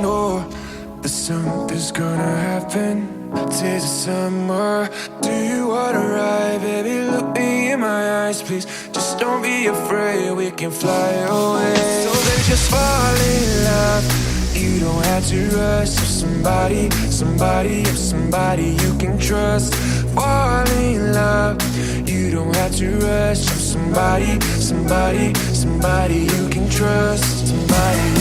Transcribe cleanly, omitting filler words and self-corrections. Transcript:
know that something's gonna happen. Tis the summer. Do you wanna ride, baby? Look me in my eyes, please. Just don't be afraid, we can fly away. So then just fall in love. You don't have to rush. If somebody you can trust. Fall in love. You don't have to rush. If somebody you can trust. Somebody